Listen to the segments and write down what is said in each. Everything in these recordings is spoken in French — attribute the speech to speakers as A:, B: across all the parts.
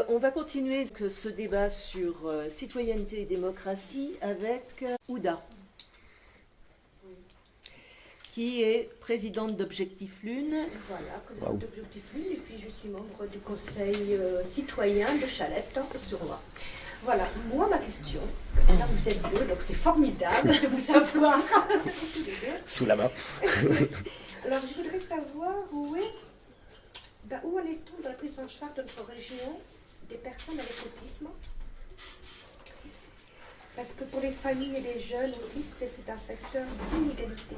A: On va continuer ce débat sur citoyenneté et démocratie avec Ouda, qui est présidente d'Objectif Lune.
B: Voilà, présidente d'Objectif Lune, et puis je suis membre du conseil citoyen de Chalette, sur Loire. Voilà, moi ma question, là vous êtes deux, donc c'est formidable de vous savoir tous les deux.
C: Sous la main.
B: Alors je voudrais savoir où en est-on dans la prise en charge de notre région des personnes avec autisme? Parce que pour les familles et les jeunes autistes, c'est un facteur d'inégalité.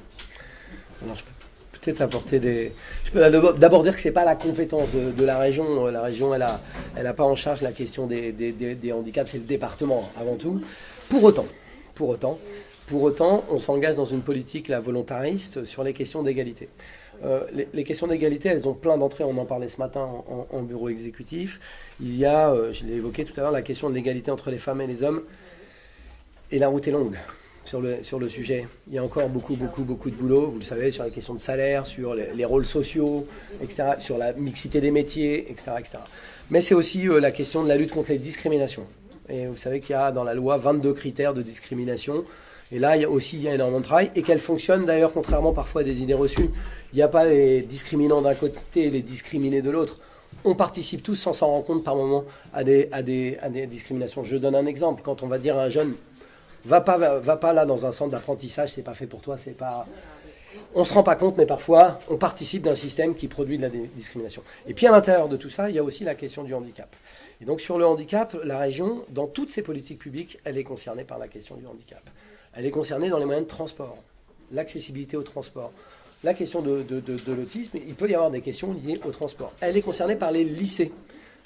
C: Alors, je peux peut-être apporter des... Je peux d'abord dire que ce n'est pas la compétence de la région. La région, elle a pas en charge la question des handicaps, c'est le département avant tout. Pour autant, on s'engage dans une politique volontariste sur les questions d'égalité. Les questions d'égalité, elles ont plein d'entrées. On en parlait ce matin en bureau exécutif. Il y a, je l'ai évoqué tout à l'heure, la question de l'égalité entre les femmes et les hommes. Et la route est longue sur le sujet. Il y a encore beaucoup de boulot, vous le savez, sur les questions de salaire, sur les rôles sociaux, etc., sur la mixité des métiers, etc. etc. Mais c'est aussi la question de la lutte contre les discriminations. Et vous savez qu'il y a dans la loi 22 critères de discrimination. Et là, il y a énormément de travail, et qu'elle fonctionne d'ailleurs, contrairement parfois à des idées reçues. Il n'y a pas les discriminants d'un côté et les discriminés de l'autre. On participe tous sans s'en rendre compte par moment à des discriminations. Je donne un exemple. Quand on va dire à un jeune, va pas là dans un centre d'apprentissage, c'est pas fait pour toi, c'est pas... On se rend pas compte, mais parfois, on participe d'un système qui produit de la discrimination. Et puis à l'intérieur de tout ça, il y a aussi la question du handicap. Et donc sur le handicap, la région, dans toutes ses politiques publiques, elle est concernée par la question du handicap. Elle est concernée dans les moyens de transport, l'accessibilité au transport. La question de l'autisme, il peut y avoir des questions liées au transport. Elle est concernée par les lycées,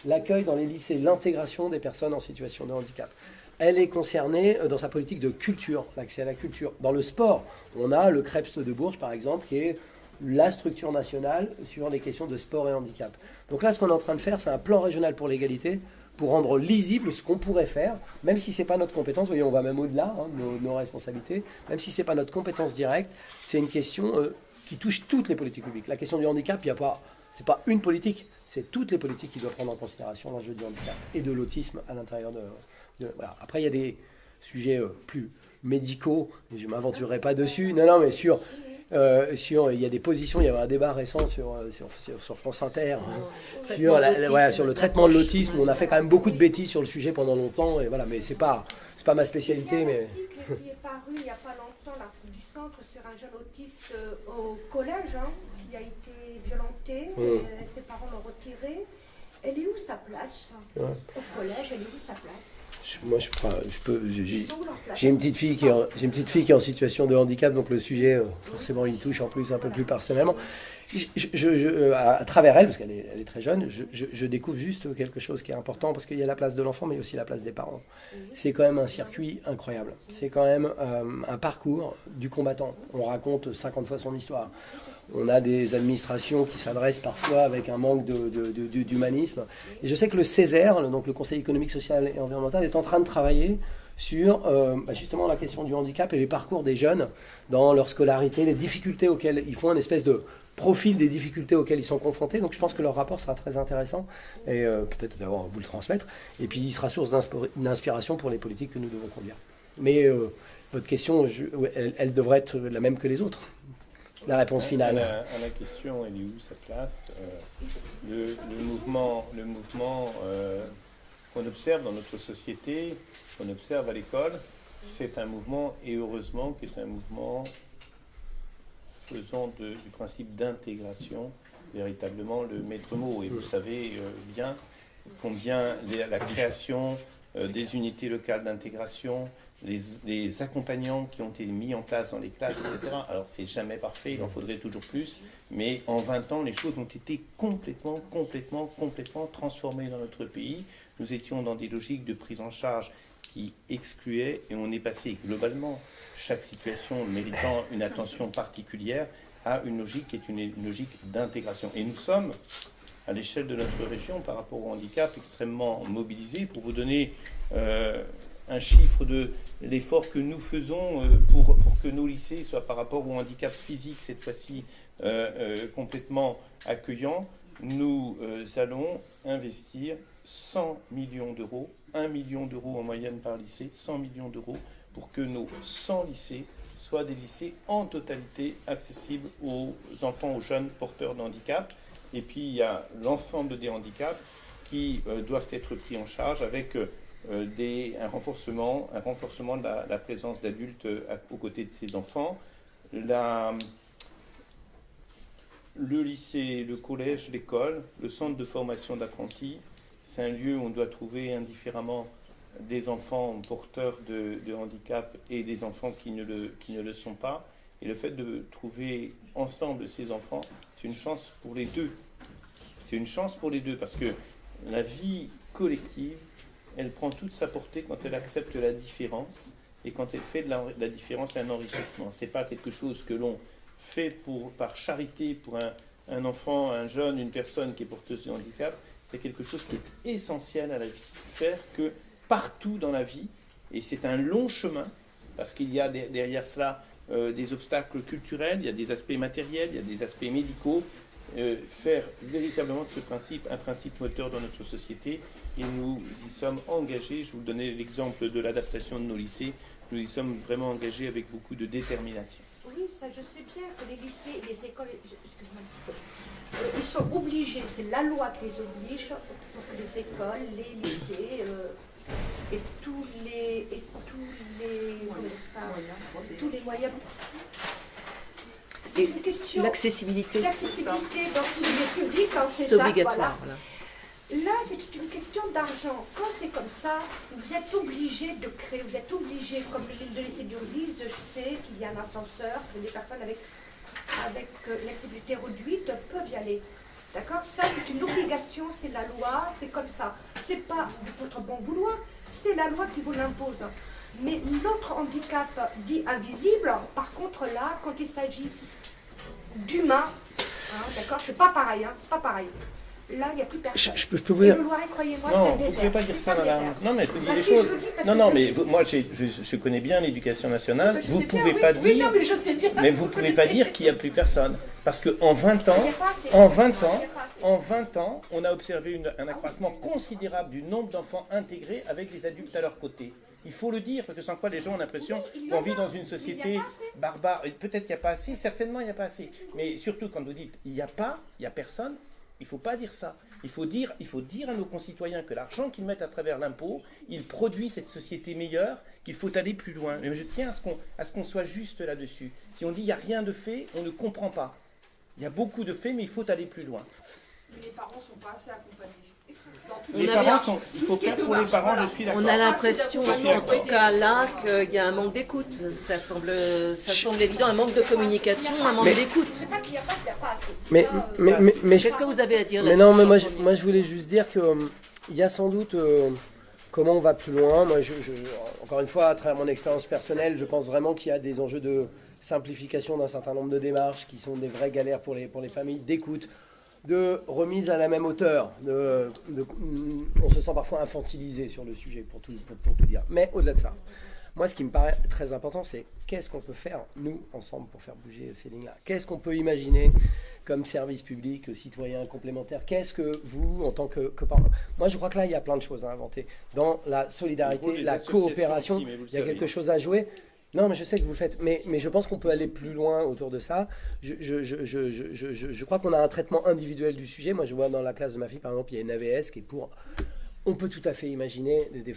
C: l'accueil dans les lycées, l'intégration des personnes en situation de handicap. Elle est concernée dans sa politique de culture, l'accès à la culture. Dans le sport, on a le CREPS de Bourges, par exemple, qui est la structure nationale sur les questions de sport et handicap. Donc là, ce qu'on est en train de faire, c'est un plan régional pour l'égalité, pour rendre lisible ce qu'on pourrait faire, même si ce n'est pas notre compétence. Vous voyez, on va même au-delà de nos responsabilités. Même si ce n'est pas notre compétence directe, c'est une question qui touche toutes les politiques publiques. La question du handicap, ce n'est pas une politique, c'est toutes les politiques qui doivent prendre en considération l'enjeu du handicap et de l'autisme à l'intérieur voilà. Après, il y a des sujets plus médicaux, et je ne m'aventurerai pas dessus. Non, mais il y a des positions, il y avait un débat récent sur France Inter, sur le traitement de l'autisme. On a fait quand même beaucoup de bêtises sur le sujet pendant longtemps, et voilà, mais c'est pas ma spécialité. Mais...
B: qui est paru il n'y a pas longtemps, l'article du centre sur un jeune autiste au collège, qui a été violenté, ses parents l'ont retiré. Elle est où sa place au collège, elle est où sa place? J'ai une petite fille qui est en situation de handicap, donc le sujet, forcément, il me touche en plus un peu plus personnellement. À travers elle, parce qu'elle est très jeune, je découvre juste quelque chose qui est important, parce qu'il y a la place de l'enfant, mais aussi la place des parents. C'est quand même un circuit incroyable. C'est quand même un parcours du combattant. On raconte 50 fois son histoire. On a des administrations qui s'adressent parfois avec un manque d'humanisme. Et je sais que le CESER, donc le Conseil économique, social et environnemental, est en train de travailler sur justement la question du handicap et les parcours des jeunes dans leur scolarité, les difficultés auxquelles ils font, une espèce de profil des difficultés auxquelles ils sont confrontés. Donc je pense que leur rapport sera très intéressant et peut-être d'abord vous le transmettre. Et puis il sera source d'inspiration pour les politiques que nous devons conduire. Mais votre question, elle devrait être la même que les autres. La réponse finale.
D: À la question, elle est où sa place? Le mouvement qu'on observe dans notre société, qu'on observe à l'école, c'est un mouvement, et heureusement, qui est un mouvement faisant du principe d'intégration véritablement le maître mot. Et vous savez bien combien la création des unités locales d'intégration, les accompagnants qui ont été mis en place dans les classes, etc. Alors, c'est jamais parfait, il en faudrait toujours plus, mais en 20 ans, les choses ont été complètement transformées dans notre pays. Nous étions dans des logiques de prise en charge qui excluaient, et on est passé globalement, chaque situation méritant une attention particulière, à une logique qui est une logique d'intégration. Et nous sommes, à l'échelle de notre région, par rapport au handicap, extrêmement mobilisés. Pour vous donner un chiffre de l'effort que nous faisons pour que nos lycées soient, par rapport au handicap physique, cette fois-ci complètement accueillants, nous allons investir 100 millions d'euros, 1 million d'euros en moyenne par lycée, 100 millions d'euros pour que nos 100 lycées soient des lycées en totalité accessibles aux enfants, aux jeunes porteurs de handicap. Et puis il y a l'ensemble des handicaps qui doivent être pris en charge avec un renforcement de la présence d'adultes aux côtés de ces enfants. Le lycée, le collège, l'école, le centre de formation d'apprentis, c'est un lieu où on doit trouver indifféremment des enfants porteurs de handicap et des enfants qui ne le sont pas. Et le fait de trouver ensemble ces enfants, c'est une chance pour les deux. C'est une chance pour les deux parce que la vie collective, elle prend toute sa portée quand elle accepte la différence et quand elle fait de la différence un enrichissement. Ce n'est pas quelque chose que l'on fait par charité pour un enfant, un jeune, une personne qui est porteuse de handicap. C'est quelque chose qui est essentiel à la vie. Faire que partout dans la vie, et c'est un long chemin, parce qu'il y a derrière cela des obstacles culturels, il y a des aspects matériels, il y a des aspects médicaux, faire véritablement de ce principe un principe moteur dans notre société, et nous y sommes engagés. Je vous donnais l'exemple de l'adaptation de nos lycées, nous y sommes vraiment engagés avec beaucoup de détermination.
E: Oui, ça je sais bien que les lycées, les écoles, excuse-moi, ils sont obligés, c'est la loi qui les oblige pour que les écoles, les lycées et tous les moyens. C'est une question.
A: L'accessibilité.
E: L'accessibilité dans tous les publics, c'est
A: C'est
E: ça,
A: obligatoire.
E: voilà. Là, c'est une question d'argent. Quand c'est comme ça, vous êtes obligé de créer, vous êtes obligé, comme le lycée d'Urville, je sais qu'il y a un ascenseur, que des personnes avec l'accessibilité réduite peuvent y aller. D'accord? Ça, c'est une obligation, c'est la loi, c'est comme ça. C'est pas de votre bon vouloir, c'est la loi qui vous l'impose. Mais l'autre handicap dit invisible, par contre là, quand il s'agit d'humains, d'accord, c'est pas pareil, c'est pas pareil. Là, il n'y a plus personne.
B: Je peux vous dire.
E: Et le Loiret, croyez-moi,
D: Non,
E: c'est un
D: vous ne
E: désert.
D: pouvez pas dire
E: C'est
D: ça,
E: un
D: madame.
E: désert.
D: Non, mais je vous dis
E: Bah,
D: des
E: si, je
D: choses.
E: le dis parce
D: Non,
E: que
D: non,
E: je
D: mais
E: sais.
D: moi, je connais bien l'éducation nationale.
E: Je
D: Vous
E: sais
D: ne
E: bien,
D: pouvez
E: oui.
D: pas
E: Oui,
D: dire.
E: non, mais je sais bien.
D: Mais vous ne pouvez pas dire qu'il n'y a plus personne. Parce qu'en 20 ans,
E: Il y a pas assez.
D: en 20
E: Il y a
D: ans,
E: pas assez.
D: en 20 ans, on a observé un accroissement considérable du nombre d'enfants intégrés avec les adultes à leur côté. Il faut le dire, parce que sans quoi les gens ont l'impression
E: Oui, il y
D: qu'on
E: en
D: vit
E: a.
D: dans une
E: Il
D: société
E: y a pas assez.
D: barbare. Et peut-être qu'il n'y a pas assez, certainement il n'y a pas assez. Mais surtout quand vous dites il n'y a pas, il n'y a personne, il ne faut pas dire ça. Il faut dire à nos concitoyens que l'argent qu'ils mettent à travers l'impôt, il produit cette société meilleure, qu'il faut aller plus loin. Mais je tiens à ce qu'on soit juste là-dessus. Si on dit il n'y a rien de fait, on ne comprend pas. Il y a beaucoup de faits, mais il faut aller plus loin.
F: Mais les parents ne sont pas assez accompagnés. Dans tous
D: Les
A: a
D: parents
A: bien-
D: sont, il faut faire pour les parents, je suis d'accord.
A: On a l'impression,
F: c'est
A: en tout cas là, qu'il y a un manque d'écoute. Ça semble évident, un manque de communication, un manque d'écoute.
E: C'est pas qu'il n'y a pas, il n'y a pas assez.
B: Mais,
E: Ça,
B: mais
A: Qu'est-ce que vous avez à dire
B: Mais
A: là-dessus,
B: non, mais
A: Jean-Paul
B: moi je voulais juste dire que il y a sans doute comment on va plus loin. Moi, encore une fois, à travers mon expérience personnelle, je pense vraiment qu'il y a des enjeux de simplification d'un certain nombre de démarches qui sont des vraies galères pour les familles, d'écoute, de remise à la même hauteur. On se sent parfois infantilisé sur le sujet, pour tout dire. Mais au-delà de ça, moi, ce qui me paraît très important, c'est qu'est-ce qu'on peut faire, nous, ensemble, pour faire bouger ces lignes-là. Qu'est-ce qu'on peut imaginer comme service public, citoyen, complémentaire. Qu'est-ce que vous, en tant que parent... Moi, je crois que là, il y a plein de choses à inventer. Dans la solidarité, la coopération, il y a quelque chose à jouer. Non, mais je sais que vous le faites. Mais je pense qu'on peut aller plus loin autour de ça. Je crois qu'on a un traitement individuel du sujet. Moi, je vois dans la classe de ma fille, par exemple, il y a une AVS qui est pour... On peut tout à fait imaginer des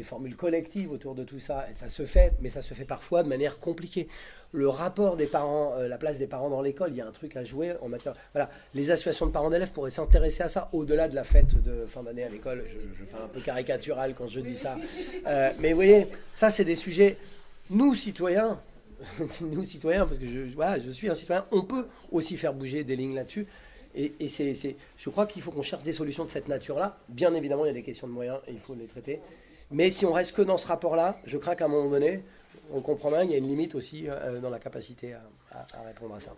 B: formules collectives autour de tout ça. Et ça se fait, mais ça se fait parfois de manière compliquée. Le rapport des parents, la place des parents dans l'école, il y a un truc à jouer en matière... Voilà, les associations de parents d'élèves pourraient s'intéresser à ça, au-delà de la fête de fin d'année à l'école. Je fais un peu caricatural quand je dis ça. Mais vous voyez, ça, c'est des sujets... Nous, citoyens, parce que je suis un citoyen, on peut aussi faire bouger des lignes là-dessus. Et je crois qu'il faut qu'on cherche des solutions de cette nature-là. Bien évidemment, il y a des questions de moyens et il faut les traiter. Mais si on reste que dans ce rapport-là, je crains qu'à un moment donné, on comprend bien, il y a une limite aussi dans la capacité à répondre à ça.